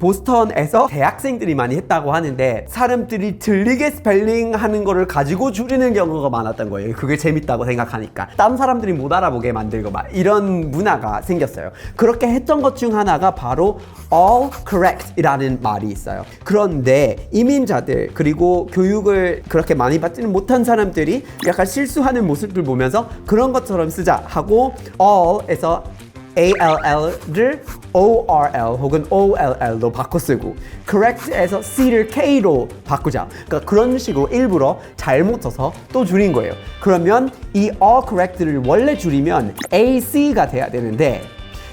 보스턴에서 대학생들이 많이 했다고 하는데 사람들이 들리게 스펠링 하는 거를 가지고 줄이는 경우가 많았던 거예요. 그게 재밌다고 생각하니까 다른 사람들이 못 알아보게 만들고 막 이런 문화가 생겼어요. 그렇게 했던 것 중 하나가 바로 all correct 이라는 말이 있어요. 그런데 이민자들 그리고 교육을 그렇게 많이 받지는 못한 사람들이 약간 실수하는 모습을 보면서 그런 것처럼 쓰자 하고 all에서 ALL를 ORL 혹은 OLL로 바꿔 쓰고 correct에서 C를 K로 바꾸자. 그러니까 그런 식으로 일부러 잘못 써서 또 줄인 거예요. 그러면 이 all correct를 원래 줄이면 AC가 돼야 되는데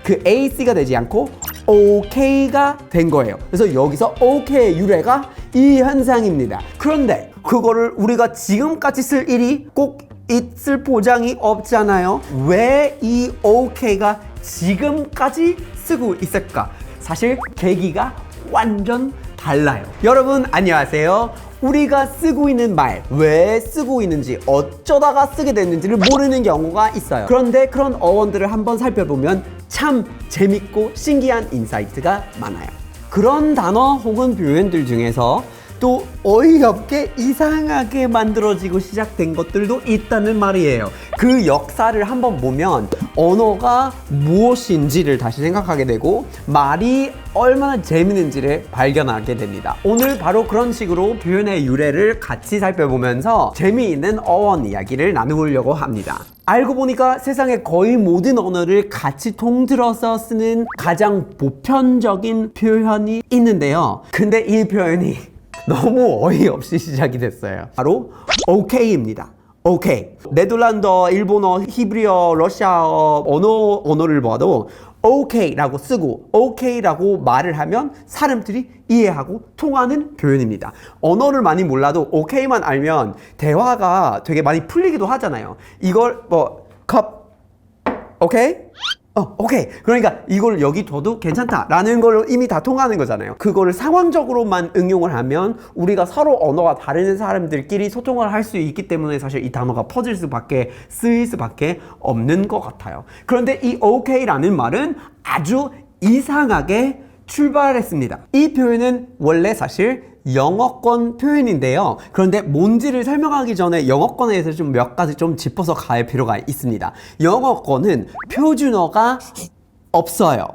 그 AC가 되지 않고 OK가 된 거예요. 그래서 여기서 OK의 유래가 이 현상입니다. 그런데 그거를 우리가 지금까지 쓸 일이 꼭 있을 보장이 없잖아요. 왜 이 OK가 지금까지 쓰고 있을까? 사실 계기가 완전 달라요. 여러분 안녕하세요. 우리가 쓰고 있는 말, 왜 쓰고 있는지, 어쩌다가 쓰게 됐는지를 모르는 경우가 있어요. 그런데 그런 어원들을 한번 살펴보면 참 재밌고 신기한 인사이트가 많아요. 그런 단어 혹은 표현들 중에서 또 어이없게 이상하게 만들어지고 시작된 것들도 있다는 말이에요. 그 역사를 한번 보면 언어가 무엇인지를 다시 생각하게 되고 말이 얼마나 재밌는지를 발견하게 됩니다. 오늘 바로 그런 식으로 표현의 유래를 같이 살펴보면서 재미있는 어원 이야기를 나누려고 합니다. 알고 보니까 세상의 거의 모든 언어를 같이 통틀어서 쓰는 가장 보편적인 표현이 있는데요. 근데 이 표현이 너무 어이없이 시작이 됐어요. 바로 OK입니다. OK. 네덜란드어, 일본어, 히브리어, 러시아어 언어를 봐도 OK라고 쓰고 OK라고 말을 하면 사람들이 이해하고 통하는 표현입니다. 언어를 많이 몰라도 OK만 알면 대화가 되게 많이 풀리기도 하잖아요. 이걸 컵 오케이? 오케이. 그러니까 이걸 여기 둬도 괜찮다라는 걸로 이미 다 통하는 거잖아요. 그거를 상황적으로만 응용을 하면 우리가 서로 언어가 다른 사람들끼리 소통을 할 수 있기 때문에 사실 이 단어가 퍼질 수밖에 쓰일 수밖에 없는 것 같아요. 그런데 이 OK라는 말은 아주 이상하게 출발했습니다. 이 표현은 원래 사실 영어권 표현인데요. 그런데 뭔지를 설명하기 전에 영어권에 대해서 좀 몇 가지 좀 짚어서 갈 필요가 있습니다. 영어권은 표준어가 없어요.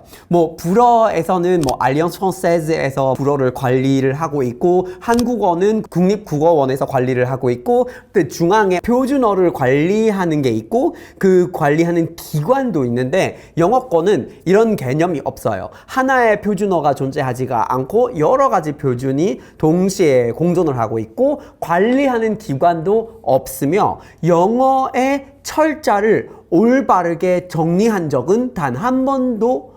불어에서는 알리앙스 프랑세즈에서 불어를 관리를 하고 있고 한국어는 국립국어원에서 관리를 하고 있고 또 중앙에 표준어를 관리하는 게 있고 그 관리하는 기관도 있는데 영어권은 이런 개념이 없어요. 하나의 표준어가 존재하지가 않고 여러 가지 표준이 동시에 공존을 하고 있고 관리하는 기관도 없으며 영어의 철자를 올바르게 정리한 적은 단 한 번도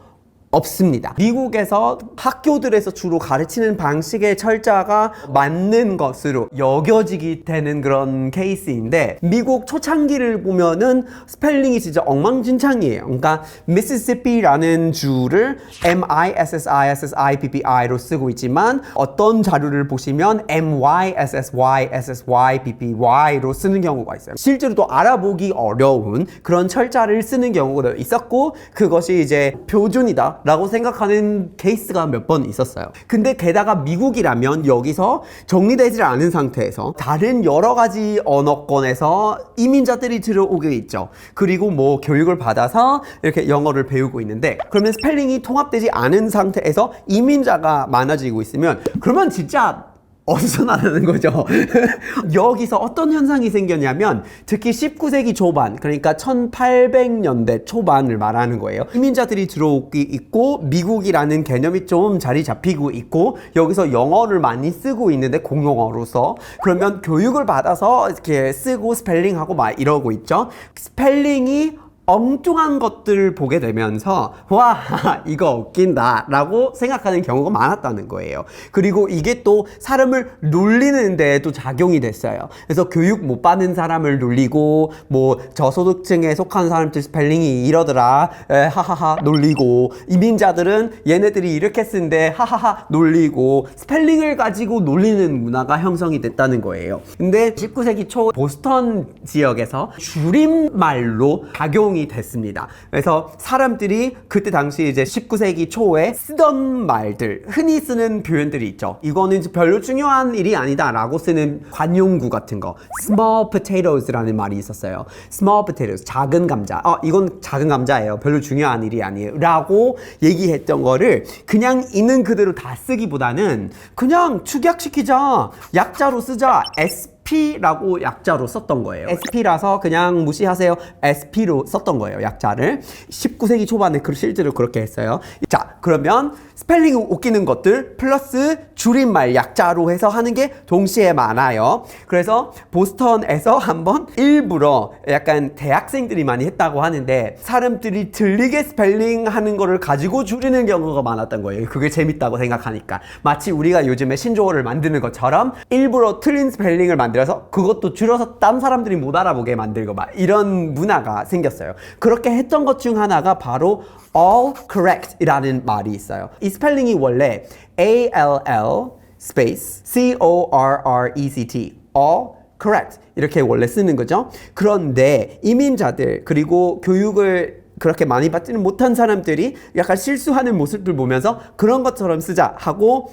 없습니다. 미국에서 학교들에서 주로 가르치는 방식의 철자가 맞는 것으로 여겨지게 되는 그런 케이스인데 미국 초창기를 보면은 스펠링이 진짜 엉망진창이에요. 그러니까 미시시피라는 주를 MISSISSIPPI로 쓰고 있지만 어떤 자료를 보시면 MYSSYSSYPPY로 쓰는 경우가 있어요. 실제로 또 알아보기 어려운 그런 철자를 쓰는 경우도 있었고 그것이 이제 표준이다 라고 생각하는 케이스가 몇 번 있었어요. 근데 게다가 미국이라면 여기서 정리되지 않은 상태에서 다른 여러 가지 언어권에서 이민자들이 들어오게 있죠. 그리고 교육을 받아서 이렇게 영어를 배우고 있는데 그러면 스펠링이 통합되지 않은 상태에서 이민자가 많아지고 있으면 그러면 진짜 어디서 나는 거죠? 여기서 어떤 현상이 생겼냐면 특히 19세기 초반 그러니까 1800년대 초반을 말하는 거예요. 이민자들이 들어오기 있고 미국이라는 개념이 좀 자리 잡히고 있고 여기서 영어를 많이 쓰고 있는데 공용어로서 그러면 교육을 받아서 이렇게 쓰고 스펠링하고 막 이러고 있죠. 스펠링이 엉뚱한 것들을 보게 되면서 와 이거 웃긴다 라고 생각하는 경우가 많았다는 거예요. 그리고 이게 또 사람을 놀리는 데에도 작용이 됐어요. 그래서 교육 못 받는 사람을 놀리고 저소득층에 속한 사람들 스펠링이 이러더라 하하하 놀리고 이민자들은 얘네들이 이렇게 쓴데 하하하 놀리고 스펠링을 가지고 놀리는 문화가 형성이 됐다는 거예요. 근데 19세기 초 보스턴 지역에서 줄임말로 작용 활용이 됐습니다. 그래서 사람들이 그때 당시 이제 19세기 초에 쓰던 말들, 흔히 쓰는 표현들이 있죠. 이거는 별로 중요한 일이 아니다라고 쓰는 관용구 같은 거. small potatoes라는 말이 있었어요. small potatoes, 작은 감자. 이건 작은 감자예요. 별로 중요한 일이 아니에요. 라고 얘기했던 거를 그냥 있는 그대로 다 쓰기보다는 그냥 축약시키자. 약자로 쓰자. SP라고 약자로 썼던 거예요. SP라서 그냥 무시하세요. SP로 썼던 거예요. 약자를. 19세기 초반에 실제로 그렇게 했어요. 자, 그러면 스펠링이 웃기는 것들 플러스 줄임말 약자로 해서 하는 게 동시에 많아요. 그래서 보스턴에서 한번 일부러 약간 대학생들이 많이 했다고 하는데 사람들이 들리게 스펠링 하는 거를 가지고 줄이는 경우가 많았던 거예요. 그게 재밌다고 생각하니까. 마치 우리가 요즘에 신조어를 만드는 것처럼 일부러 틀린 스펠링을 만들어서 그것도 줄여서 딴 사람들이 못 알아보게 만들고 막 이런 문화가 생겼어요. 그렇게 했던 것 중 하나가 바로 all correct 이라는 말이 있어요. 이 스펠링이 원래 ALL space CORRECT all correct 이렇게 원래 쓰는 거죠. 그런데 이민자들 그리고 교육을 그렇게 많이 받지는 못한 사람들이 약간 실수하는 모습을 보면서 그런 것처럼 쓰자 하고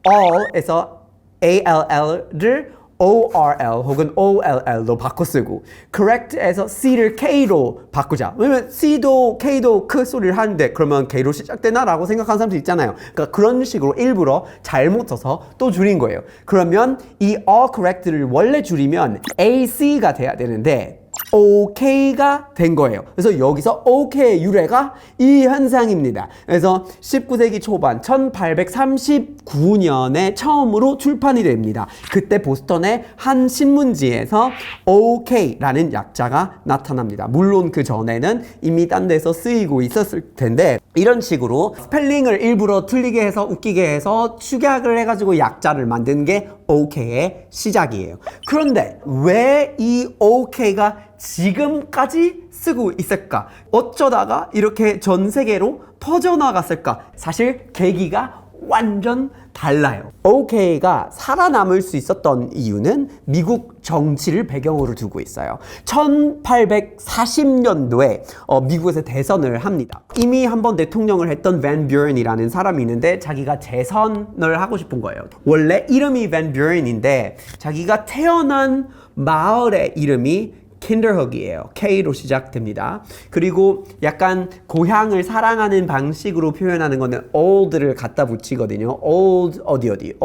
all에서 ALL를 ORL 혹은 OLL로 바꿔 쓰고 correct에서 C를 K로 바꾸자. 왜냐면 C도 K도 크 소리를 하는데 그러면 K로 시작되나? 라고 생각하는 사람들 있잖아요. 그러니까 그런 식으로 일부러 잘못 써서 또 줄인 거예요. 그러면 이 all correct를 원래 줄이면 AC가 돼야 되는데 OK가 된 거예요. 그래서 여기서 OK의 유래가 이 현상입니다. 그래서 19세기 초반 1839년에 처음으로 출판이 됩니다. 그때 보스턴의 한 신문지에서 OK라는 약자가 나타납니다. 물론 그 전에는 이미 딴 데서 쓰이고 있었을 텐데 이런 식으로 스펠링을 일부러 틀리게 해서 웃기게 해서 축약을 해가지고 약자를 만든 게 OK의 시작이에요. 그런데 왜 이 OK가 지금까지 쓰고 있을까? 어쩌다가 이렇게 전 세계로 퍼져나갔을까? 사실 계기가 완전 달라요. OK가 살아남을 수 있었던 이유는 미국 정치를 배경으로 두고 있어요. 1840년도에 미국에서 대선을 합니다. 이미 한번 대통령을 했던 밴 뷰런이라는 사람이 있는데 자기가 재선을 하고 싶은 거예요. 원래 이름이 밴 뷰런인데 자기가 태어난 마을의 이름이 킨더흑이에요. K로 시작됩니다. 그리고 약간 고향을 사랑하는 방식으로 표현하는 거는 old를 갖다 붙이거든요. old 어디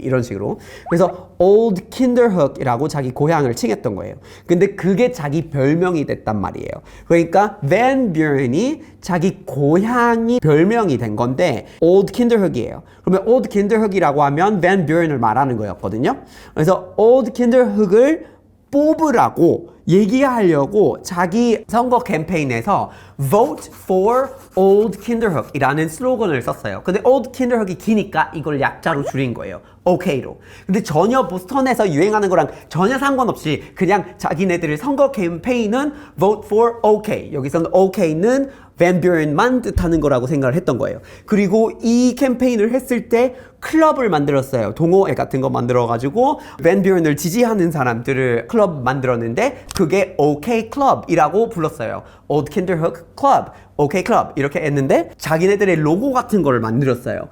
이런 식으로. 그래서 old 킨더흑이라고 자기 고향을 칭했던 거예요. 근데 그게 자기 별명이 됐단 말이에요. 그러니까 밴 뷰런이 자기 고향이 별명이 된 건데 old 킨더흑이에요. 그러면 old 킨더흑이라고 하면 밴 뷰런을 말하는 거였거든요. 그래서 old 킨더흑을 뽑으라고 얘기하려고 자기 선거 캠페인에서 Vote for Old Kinderhook 이라는 슬로건을 썼어요. 근데 Old Kinderhook이 기니까 이걸 약자로 줄인 거예요. OK로. 근데 전혀 보스턴에서 유행하는 거랑 전혀 상관없이 그냥 자기네들의 선거 캠페인은 Vote for OK. 여기서는 OK는 밴 뷰런만 뜻하는 거라고 생각을 했던 거예요. 그리고 이 캠페인을 했을 때 클럽을 만들었어요. 동호회 같은 거 만들어가지고 밴 뷰런을 지지하는 사람들을 클럽 만들었는데 그게 OK 클럽이라고 불렀어요. Old Kinderhook Club, OK 클럽 이렇게 했는데 자기네들의 로고 같은 거를 만들었어요.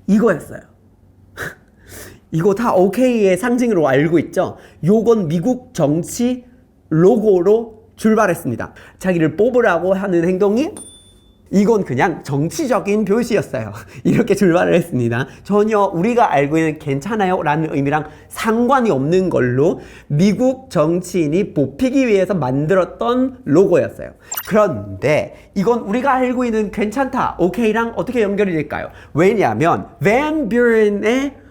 이거였어요. 이거 다 OK의 상징으로 알고 있죠? 요건 미국 정치 로고로 출발했습니다. 자기를 뽑으라고 하는 행동이 이건 그냥 정치적인 표시였어요. 이렇게 출발을 했습니다. 전혀 우리가 알고 있는 괜찮아요 라는 의미랑 상관이 없는 걸로 미국 정치인이 뽑히기 위해서 만들었던 로고였어요. 그런데 이건 우리가 알고 있는 괜찮다, 오케이랑 어떻게 연결이 될까요? 왜냐하면 밴 뷰런의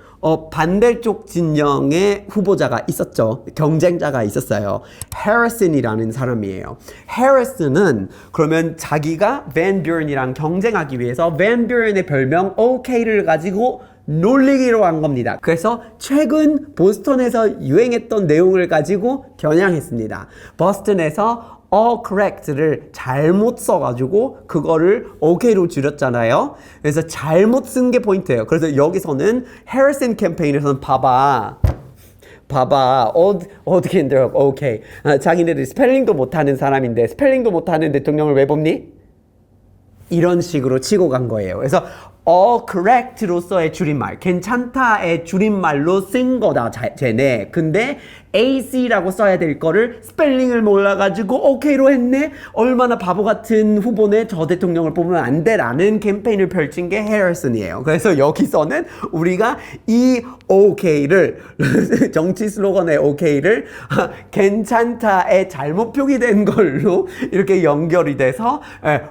반대쪽 진영의 후보자가 있었죠. 경쟁자가 있었어요. 해리슨이라는 사람이에요. 해리슨은 그러면 자기가 밴 뷰런이랑 경쟁하기 위해서 밴 뷰런의 별명 OK를 가지고 놀리기로 한 겁니다. 그래서 최근 보스턴에서 유행했던 내용을 가지고 겨냥했습니다. 보스턴에서 all correct를 잘못 써가지고 그거를 OK로 줄였잖아요. 그래서 잘못 쓴 게 포인트예요. 그래서 여기서는 해리슨 캠페인에서는 봐봐 봐봐. 어떻게 힘들어? 오케이. 자기네들이 스펠링도 못하는 사람인데 스펠링도 못하는 대통령을 왜 뽑니? 이런 식으로 치고 간 거예요. 그래서 correct로서의 줄임말, 괜찮다의 줄임말로 쓴 거다, 쟤네. 근데 AC라고 써야 될 거를 스펠링을 몰라가지고 OK로 했네? 얼마나 바보 같은 후보네, 저 대통령을 뽑으면 안 돼 라는 캠페인을 펼친 게 해리슨이에요. 그래서 여기서는 우리가 이 OK를 정치 슬로건의 OK를 괜찮다에 잘못 표기된 걸로 이렇게 연결이 돼서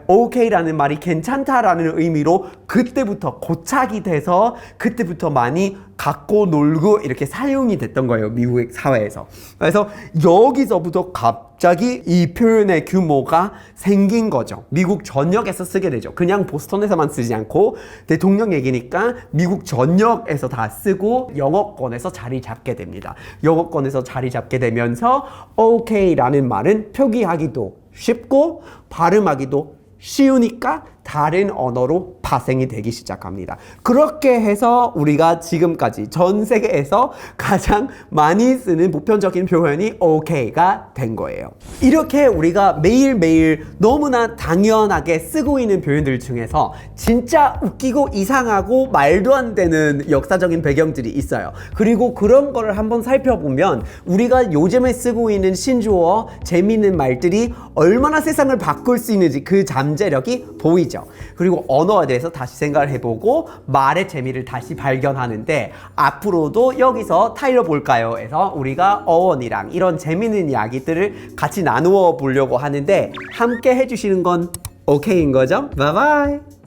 OK라는 말이 괜찮다라는 의미로 그때부터 고착이 돼서 그때부터 많이 갖고 놀고 이렇게 사용이 됐던 거예요, 미국 사회에서. 그래서 여기서부터 갑자기 이 표현의 규모가 생긴 거죠. 미국 전역에서 쓰게 되죠. 그냥 보스턴에서만 쓰지 않고 대통령 얘기니까 미국 전역에서 다 쓰고 영어권에서 자리 잡게 됩니다. 영어권에서 자리 잡게 되면서 OK라는 말은 표기하기도 쉽고 발음하기도 쉬우니까 다른 언어로 파생이 되기 시작합니다. 그렇게 해서 우리가 지금까지 전 세계에서 가장 많이 쓰는 보편적인 표현이 OK가 된 거예요. 이렇게 우리가 매일매일 너무나 당연하게 쓰고 있는 표현들 중에서 진짜 웃기고 이상하고 말도 안 되는 역사적인 배경들이 있어요. 그리고 그런 거를 한번 살펴보면 우리가 요즘에 쓰고 있는 신조어, 재미있는 말들이 얼마나 세상을 바꿀 수 있는지 그 잠재력이 보이죠. 그리고 언어에 대해서 다시 생각을 해보고 말의 재미를 다시 발견하는데 앞으로도 여기서 타일러 볼까요? 해서 우리가 어원이랑 이런 재미있는 이야기들을 같이 나누어 보려고 하는데 함께 해주시는 건 오케이인 거죠? 바이바이.